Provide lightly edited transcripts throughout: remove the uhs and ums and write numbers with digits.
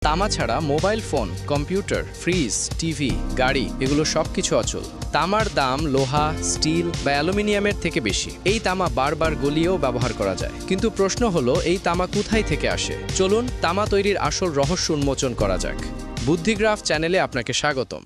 তামা ছাড়া mobile phone, computer, fridge, TV, গাড়ি এগুলো সবকিছু অচল। তামার দাম লোহা, স্টিল বা অ্যালুমিনিয়ামের থেকে বেশি। এই তামা বারবার গলিয়েও ব্যবহার করা যায়, কিন্তু প্রশ্ন হলো এই তামা কোথায় থেকে আসে? চলুন তামা তৈরির আসল রহস্য উন্মোচন করা যাক। বুদ্ধিগ্রাফ চ্যানেলে আপনাকে স্বাগতম।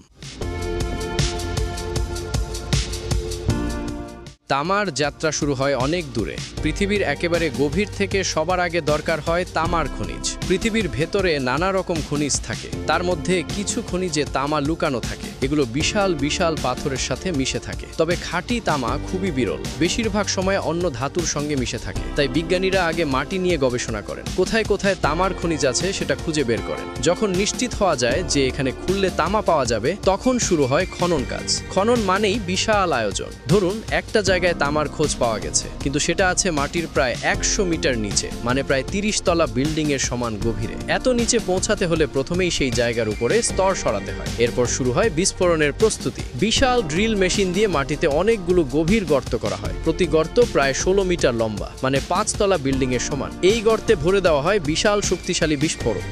তামার যাত্রা শুরু হয় অনেক দূরে। পৃথিবীর একেবারে গভীর থেকে সবার আগে দরকার হয় তামার খনিজ। পৃথিবীর ভেতরে নানা রকম খনিজ থাকে, তার মধ্যে কিছু খনিজে তামা লুকানো থাকে। এগুলো বিশাল বিশাল পাথরের সাথে মিশে থাকে। তবে খাঁটি তামা খুবই বিরল, বেশিরভাগ সময় অন্য ধাতুর সঙ্গে মিশে থাকে। তাই বিজ্ঞানীরা আগে মাটি নিয়ে গবেষণা করেন, কোথায় কোথায় তামার খনিজ আছে সেটা খুঁজে বের করেন। যখন নিশ্চিত হওয়া যায় যে এখানে খুললে তামা পাওয়া যাবে, তখন শুরু হয় খনন কাজ। খনন মানেই বিশাল আয়োজন। ধরুন একটা জায়গায় তামার খোঁজ পাওয়া গেছে, কিন্তু সেটা আছে মাটির প্রায় 100 মিটার নিচে, মানে প্রায় 30 তলা বিল্ডিং এর সমান গভীরে। এত নিচে পৌঁছাতে হলে প্রথমেই সেই জায়গার উপরে স্তর সরাতে হয়। এরপর শুরু হয় বিস্ফোরণের প্রস্তুতি। বিশাল ড্রিল মেশিন দিয়ে মাটিতে অনেকগুলো গভীর গর্ত করা হয়। প্রতি গর্ত প্রায় 16 মিটার লম্বা, মানে 5 তলা বিল্ডিং এর সমান। এই গর্তে ভরে দেওয়া হয় বিশাল শক্তিশালী বিস্ফোরক।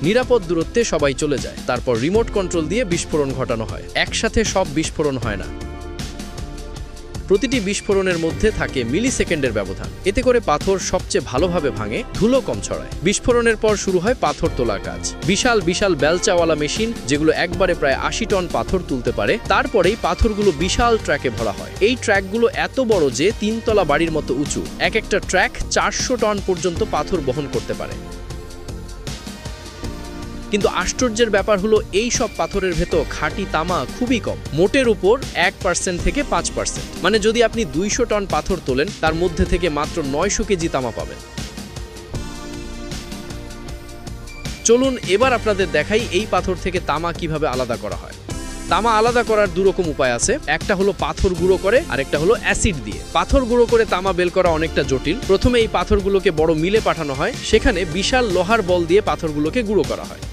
নিরাপদ দূরত্বে সবাই চলে যায়। তারপর রিমোট কন্ট্রোল দিয়ে বিস্ফোরণ ঘটানো হয়। একসাথে সব বিস্ফোরণ হয় না, প্রতিটি বিস্ফোরণের মধ্যে থাকে মিলি সেকেন্ডের ব্যবধান। এতে করে পাথর সবচেয়ে ভালোভাবে ভাঙে, ধুলো কম ছড়ায়। বিস্ফোরণের পর শুরু হয় পাথর তোলার কাজ। বিশাল বিশাল বেলচাওয়ালা মেশিন, যেগুলো একবারে প্রায় 80 টন পাথর তুলতে পারে। তারপরেই পাথরগুলো বিশাল ট্র্যাকে ভরা হয়। এই ট্র্যাকগুলো এত বড় যে 3 তলা বাড়ির মতো উঁচু। এক একটা ট্র্যাক 400 টন পর্যন্ত পাথর বহন করতে পারে। কিন্তু আশ্চর্যের ব্যাপার হলো এই সব পাথরের ভেতর খাঁটি তামা খুবই কম, মোটের উপর 1% থেকে 5%। মানে যদি আপনি 200 টন পাথর তোলেন, তার মধ্যে থেকে মাত্র 900 কেজি তামা পাবেন। চলুন এবার আপনাদের দেখাই এই পাথর থেকে তামা কিভাবে আলাদা করা হয়। তামা আলাদা করার দুরকম উপায় আছে। একটা হলো পাথর গুঁড়ো করে, আর একটা হলো অ্যাসিড দিয়ে। পাথর গুঁড়ো করে তামা বের করা অনেকটা জটিল। প্রথমে এই পাথরগুলোকে বড় মিলে পাঠানো হয়, সেখানে বিশাল লোহার বল দিয়ে পাথরগুলোকে গুঁড়ো করা হয়।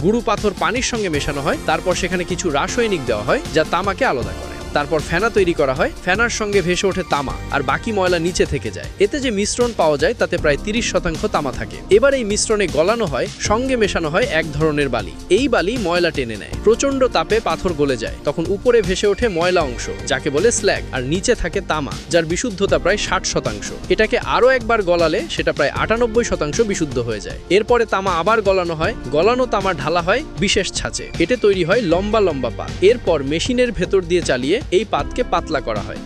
গুঁড়ো পাথর পানির সঙ্গে মেশানো হয়, তারপর সেখানে কিছু রাসায়নিক দেওয়া হয় যা তামাকে আলাদা করে। তারপর ফেনা তৈরি করা হয়। ফেনার সঙ্গে ভেসে ওঠে তামা, আর বাকি ময়লা নিচে থেকে যায়। এতে যে মিশ্রণ পাওয়া যায় তাতে প্রায় 30% তামা থাকে। এবার এই মিশ্রণে গলানো হয়, সঙ্গে মেশানো হয় এক ধরনের বালি। এই বালি ময়লা টেনে নেয়। প্রচন্ড তাপে পাথর গলে যায়, তখন উপরে ভেসে ওঠে ময়লা অংশ, যাকে বলে স্ল্যাগ, আর নিচে থাকে তামা, যার বিশুদ্ধতা প্রায় 60%। এটাকে আরো একবার গলালে সেটা প্রায় 98% বিশুদ্ধ হয়ে যায়। এরপরে তামা আবার গলানো হয়। গলানো তামা ঢালা হয় বিশেষ ছাঁচে। এতে তৈরি হয় লম্বা লম্বা পাত। এরপর মেশিনের ভেতর দিয়ে চালিয়ে এই পাতকে পাতলা করা হয়।